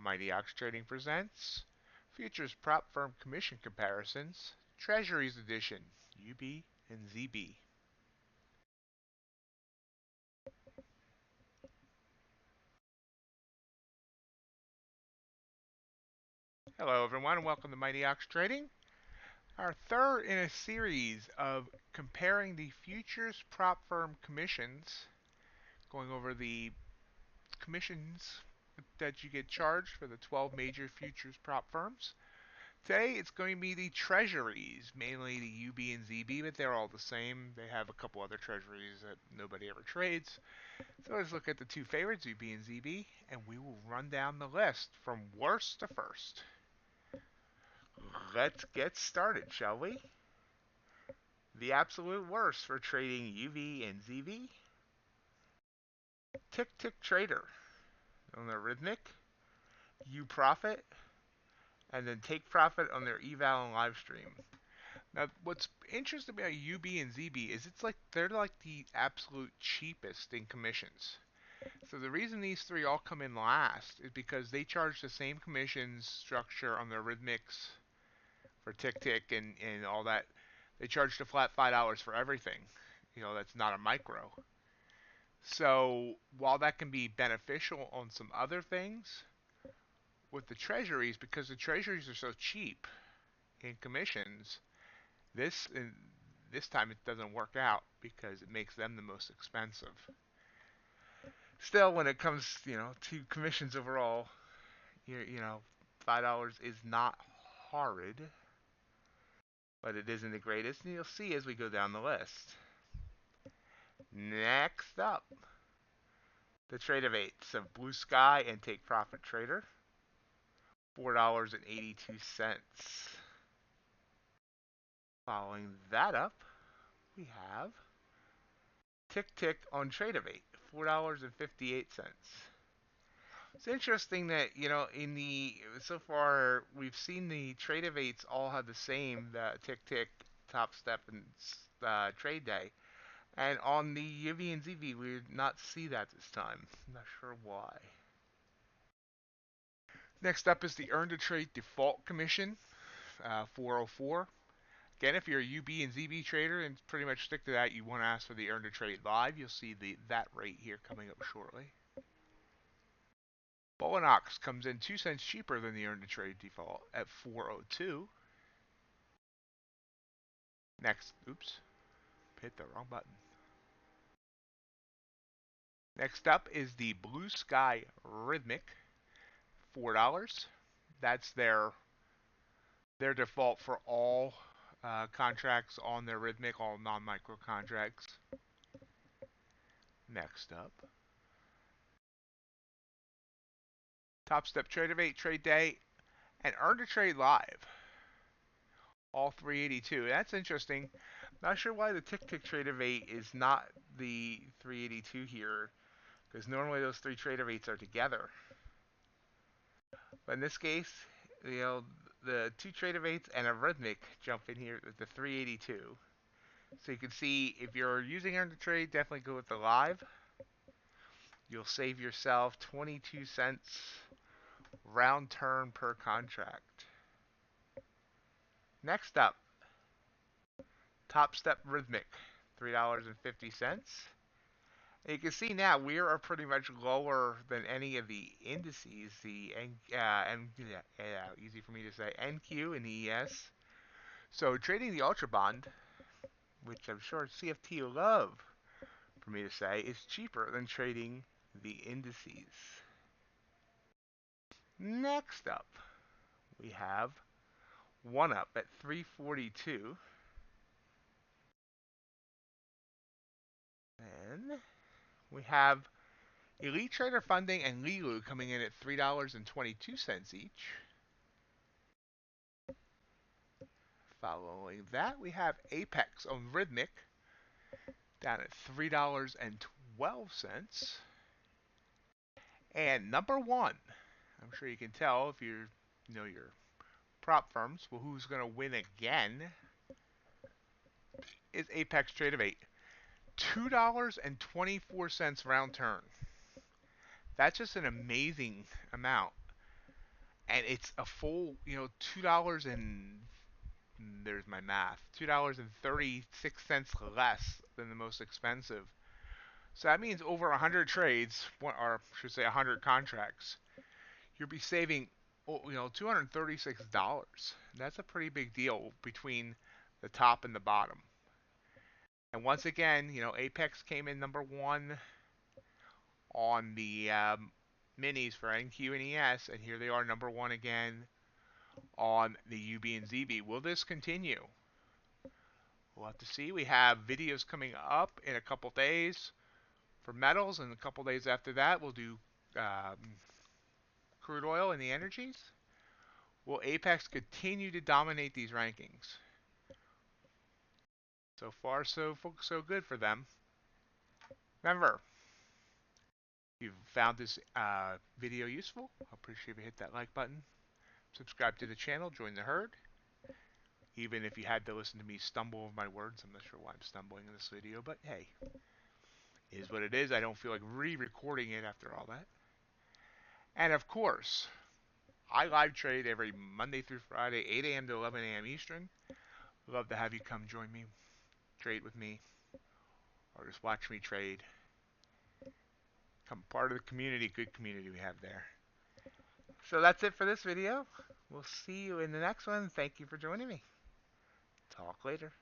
MightyOxTrading presents Futures Prop Firm Commission Comparisons, Treasuries Edition, UB and ZB. Hello everyone and welcome to MightyOxTrading, our third in a series of comparing the futures prop firm commissions, going over the commissions that you get charged for the 12 major futures prop firms. Today it's going to be the treasuries, mainly the UB and ZB, but they're all the same. They have a couple other treasuries that nobody ever trades. So let's look at the two favorites, UB and ZB, and we will run down the list from worst to first. Let's get started, shall we? The absolute worst for trading UV and ZB. Tick Tick Trader on their Rhythmic, U Profit, and then Take Profit on their eval and live stream. Now, what's interesting about UB and ZB is they're like the absolute cheapest in commissions. So the reason these three all come in last is because they charge the same commissions structure on their Rhythmics for Tick Tick and all that. They charge the flat $5 for everything. That's not a micro. So while that can be beneficial on some other things, with the treasuries, because the treasuries are so cheap in commissions, this time it doesn't work out because it makes them the most expensive. Still, when it comes, to commissions overall, $5 is not horrid, but it isn't the greatest, and you'll see as we go down the list. Next up, the trade of eights of Blue Sky and Take Profit Trader, $4.82. Following that up, we have Tick Tick on Trade of 8, $4.58. It's interesting that, so far we've seen the Trade of 8s all have the same, the Tick Tick, Top Step, and Trade Day. And on the UV and ZV, we did not see that this time. I'm not sure why. Next up is the Earn to Trade Default Commission, $4.04. Again, if you're a UB and ZB trader and pretty much stick to that, you want to ask for the Earn to Trade Live. You'll see that rate here coming up shortly. Ox comes in 2 cents cheaper than the Earn to Trade Default at $4.02. Next, hit the wrong button. Next up is the Blue Sky Rhythmic, $4. That's their default for all contracts on their Rhythmic, all non-micro contracts. Next up, Top Step Trade of 8, Trade Day, and Earn to Trade Live, all $3.82. That's interesting. Not sure why the Tick Tick Trade of 8 is not the $3.82 here, because normally those three Trade of 8s are together. But in this case, the two Trade of 8s and a Rhythmic jump in here with the $3.82. So you can see if you're using Earn to Trade, definitely go with the Live. You'll save yourself 22 cents round turn per contract. Next up, Top Step Rhythmic, $3.50. You can see now we are pretty much lower than any of the indices, easy for me to say, NQ and ES. So trading the Ultra Bond, which I'm sure CFT will love for me to say, is cheaper than trading the indices. Next up, we have One Up at $3.42. And we have Elite Trader Funding and Lilu coming in at $3.22 each. Following that, we have Apex on Rhythmic down at $3.12. And number one, I'm sure you can tell if you know your prop firms, well, who's going to win again, is Apex Trade of 8. $2.24 round turn. That's just an amazing amount. and it's a full, $2 and there's my math, $2.36 less than the most expensive. So that means over 100 trades, or I should say 100 contracts, you'll be saving, $236. That's a pretty big deal between the top and the bottom. And once again, Apex came in number one on the minis for NQ and ES, and here they are number one again on the UB and ZB. Will this continue? We'll have to see. We have videos coming up in a couple days for metals, and a couple days after that we'll do crude oil and the energies. Will Apex continue to dominate these rankings? So far, so good for them. Remember, if you found this video useful, I appreciate if you hit that like button. Subscribe to the channel, join the herd. Even if you had to listen to me stumble over my words, I'm not sure why I'm stumbling in this video, but hey, it is what it is. I don't feel like re-recording it after all that. And of course, I live trade every Monday through Friday, 8 a.m. to 11 a.m. Eastern. Love to have you come join me, trade with me, or just watch me trade. Become part of the community, good community we have there. So that's it for this video. We'll see you in the next one. Thank you for joining me. Talk later.